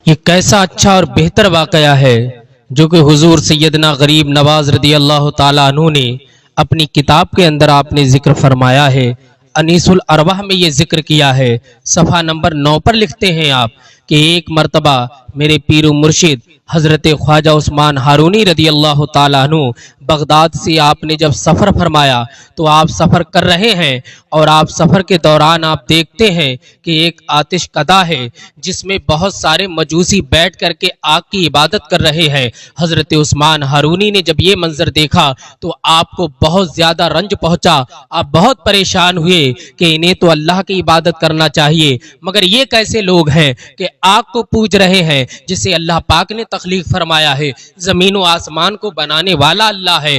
یہ کیسا اچھا اور بہتر واقعہ ہے جو کہ حضور سیدنا غریب نواز رضی اللہ تعالیٰ عنہ نے اپنی کتاب کے اندر آپ نے ذکر فرمایا ہے۔ انیس الارواح میں یہ ذکر کیا ہے۔ صفحہ نمبر 9 پر لکھتے ہیں آپ کہ ایک مرتبہ میرے پیر و مرشد حضرت خواجہ عثمان ہارونی رضی اللہ تعالیٰ عنہ بغداد سے آپ نے جب سفر فرمایا تو آپ سفر کر رہے ہیں اور آپ سفر کے دوران آپ دیکھتے ہیں کہ ایک آتش کدہ ہے جس میں بہت سارے مجوسی بیٹھ کر کے آگ کی عبادت کر رہے ہیں۔ حضرت عثمان ہارونی نے جب یہ منظر دیکھا تو آپ کو بہت زیادہ رنج پہنچا، آپ بہت پریشان ہوئے کہ انہیں تو اللہ کی عبادت کرنا چاہیے، مگر یہ کیسے لوگ ہیں کہ آگ کو پوج رہے ہیں جسے اللہ پاک نے تخلیق فرمایا ہے۔ زمین و آسمان کو بنانے والا اللہ ہے،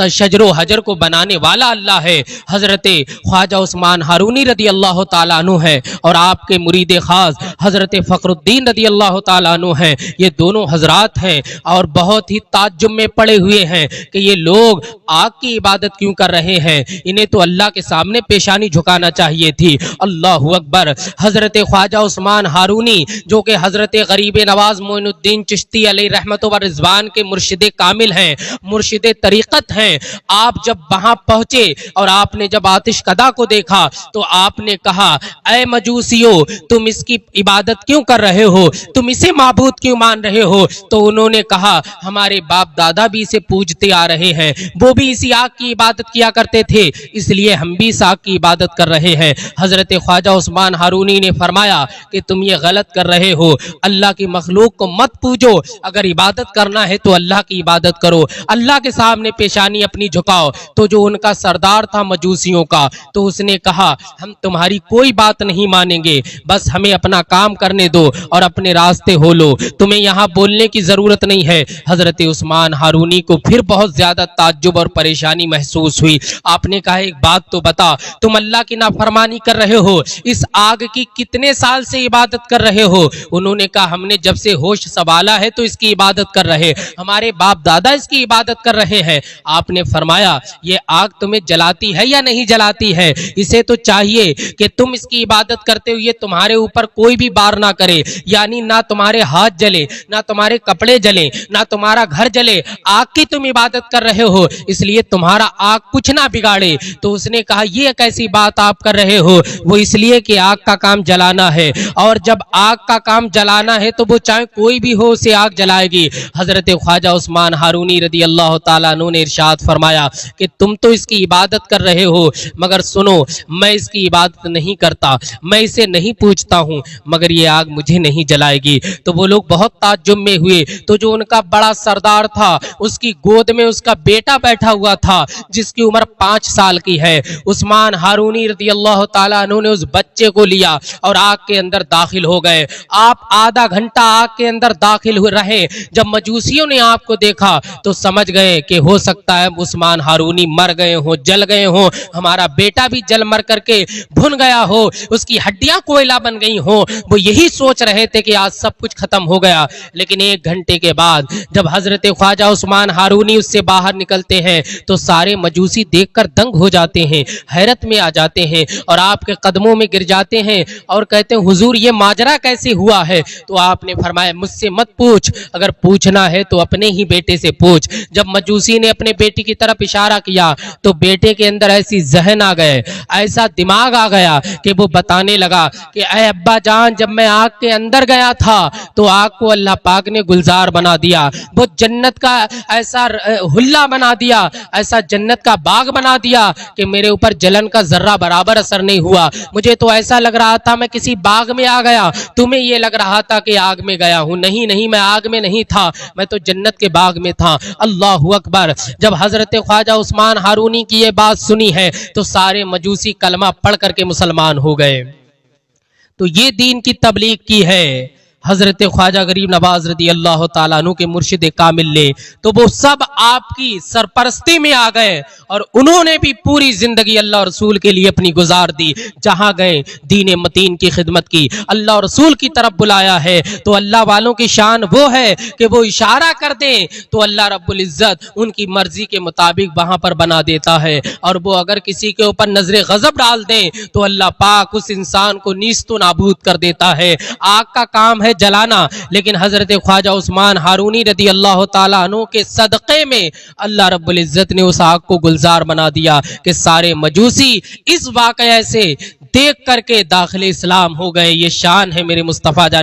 شجر و حجر کو بنانے والا اللہ ہے، حضرت خواجہ عثمان ہارونی رضی اللہ تعالیٰ عنہ ہے اور آپ کے مرید خاص حضرت فخر الدین رضی اللہ تعالیٰ عنہ ہیں۔ یہ دونوں حضرات ہیں اور بہت ہی تعجب میں پڑے ہوئے ہیں کہ یہ لوگ آگ کی عبادت کیوں کر رہے ہیں، انہیں تو اللہ کے سامنے پیشانی جھکانا چاہیے تھی۔ اللہ اکبر۔ حضرت خواجہ عثمان ہارونی جو کہ حضرت غریب نواز معین الدین چشتی علیہ رحمت و رضوان کے مرشد کامل ہیں، مرشد طریقت ہیں، آپ جب وہاں پہنچے اور آپ نے جب آتش کدہ کو دیکھا تو آپ نے کہا اے مجوسیو تم اس کی عبادت کیوں کر رہے ہو، تم اسے معبود کیوں مان رہے ہو؟ تو انہوں نے کہا ہمارے باپ دادا بھی اسے پوجتے آ رہے ہیں، وہ بھی اسی آگ کی عبادت کیا کرتے تھے، اس لیے ہم بھی اس آگ کی عبادت کر رہے ہیں۔ حضرت خواجہ عثمان ہارونی نے فرمایا کہ تم یہ غلط کر رہے ہو، اللہ کی مخلوق کو مت پوجو، اگر عبادت کرنا ہے تو اللہ کی عبادت کرو، اللہ کے سامنے پیشانی اپنی جھکاؤ۔ تو جو ان کا سردار تھا مجوسیوں کا، تو اس نے کہا ہم تمہاری کوئی بات نہیں مانیں گے، بس ہمیں اپنا کام کرنے دو اور اپنے راستے ہو لو، تمہیں یہاں بولنے کی ضرورت نہیں ہے۔ حضرت عثمان ہارونی کو پھر بہت زیادہ تعجب اور پریشانی محسوس ہوئی۔ آپ نے کہا ایک بات تو بتا، تم اللہ کی نافرمانی کر رہے ہو، اس آگ کی کتنے سال سے عبادت کر رہے ہو؟ انہوں نے کہا ہم نے جب سے ہوش سنبھالا ہے تو اس کی عبادت کر رہے، ہمارے باپ دادا اس کی عبادت کر رہے ہیں۔ آپ نے فرمایا یہ آگ تمہیں جلاتی ہے یا نہیں جلاتی ہے؟ اسے تو چاہیے کہ تم اس کی عبادت کرتے ہوئے تمہارے اوپر کوئی بھی بار نہ کرے، یعنی نہ تمہارے ہاتھ جلے، نہ تمہارے کپڑے جلے، نہ تمہارا گھر جلے، آگ کی تم عبادت کر رہے ہو، اس لیے تمہارا آگ کچھ نہ بگاڑے۔ تو اس نے کہا یہ کیسی بات آپ کر رہے ہو؟ وہ اس لیے کہ آگ کا کام جلانا ہے، اور جب آگ کا کام جلانا ہے تو وہ چاہے کوئی بھی ہو اسے آگ جلائے گی۔ حضرت خواجہ عثمان ہارونی رضی اللہ تعالیٰ عنہ نے ارشاد فرمایا کہ تم تو اس کی عبادت کر رہے ہو، مگر سنو میں اس کی عبادت نہیں کرتا، میں اسے نہیں پوجتا ہوں، مگر یہ آگ مجھے نہیں جلائے گی۔ تو وہ لوگ بہت تعجب میں ہوئے۔ تو جو ان کا بڑا سردار تھا اس کی گود میں اس کا بیٹا بیٹھا ہوا تھا جس کی عمر 5 سال کی ہے۔ عثمان ہارونی رضی اللہ تعالیٰ عنہ نے اس بچے کو لیا اور آگ کے اندر داخل ہو گئے۔ آپ آدھا گھنٹہ آگ کے اندر داخل ہو رہے۔ جب مجوسیوں نے آپ کو دیکھا تو سمجھ گئے کہ ہو سکتا ہے عثمان ہارونی مر گئے ہوں، جل گئے ہوں، ہمارا بیٹا بھی جل مر کر کے بھن گیا ہو، اس کی ہڈیاں کوئلہ بن گئی ہوں۔ وہ یہی سوچ رہے تھے کہ آج سب کچھ ختم ہو گیا۔ لیکن 1 گھنٹے کے بعد جب حضرت خواجہ عثمان ہارونی اس سے باہر نکلتے ہیں تو سارے مجوسی دیکھ کر دنگ ہو جاتے ہیں، حیرت میں آ جاتے ہیں اور آپ کے قدموں میں گر جاتے ہیں اور کہتے ہیں حضور یہ ماجرا کیسے ہوا ہے؟ تو آپ نے فرمایا مجھ سے مت پوچھ، اگر پوچھنا ہے تو اپنے ہی بیٹے سے پوچھ۔ جب مجوسی نے اپنے بیٹے کی طرف اشارہ کیا تو بیٹے کے اندر ایسی ذہن آ گئے، ایسا دماغ آ گیا کہ وہ بتانے لگا کہ اے ابا جان جب میں آگ کے اندر گیا تھا تو آگ کو اللہ پاک نے گلزار بنا دیا، وہ جنت کا ایسا حلہ بنا دیا، ایسا جنت کا باغ بنا دیا کہ میرے اوپر جلن کا ذرہ برابر اثر نہیں ہوا۔ مجھے تو ایسا لگ رہا تھا میں کسی باغ میں آ گیا، تمہیں یہ لگ رہا تھا کہ آگ میں گیا ہوں۔ نہیں میں آگ میں نہیں تھا، میں تو جنت کے باغ میں تھا۔ اللہ اکبر۔ جب حضرت خواجہ عثمان ہارونی کی یہ بات سنی ہے تو سارے مجوسی کلمہ پڑھ کر کے مسلمان ہو گئے۔ تو یہ دین کی تبلیغ کی ہے حضرت خواجہ غریب نواز رضی اللہ تعالیٰ عنہ کے مرشد کامل نے۔ تو وہ سب آپ کی سرپرستی میں آ گئے اور انہوں نے بھی پوری زندگی اللہ رسول کے لیے اپنی گزار دی۔ جہاں گئے دین متین کی خدمت کی، اللہ رسول کی طرف بلایا ہے تو اللہ والوں کی شان وہ ہے کہ وہ اشارہ کر دیں تو اللہ رب العزت ان کی مرضی کے مطابق وہاں پر بنا دیتا ہے، اور وہ اگر کسی کے اوپر نظر غضب ڈال دیں تو اللہ پاک اس انسان کو نیست و نابود کر دیتا ہے۔ آگ کا کام ہے جلانا، لیکن حضرت خواجہ عثمان ہارونی رضی اللہ تعالیٰ عنہ کے صدقے میں اللہ رب العزت نے اس آگ کو گلزار بنا دیا کہ سارے مجوسی اس واقعے سے دیکھ کر کے داخل اسلام ہو گئے۔ یہ شان ہے میرے مصطفیٰ جان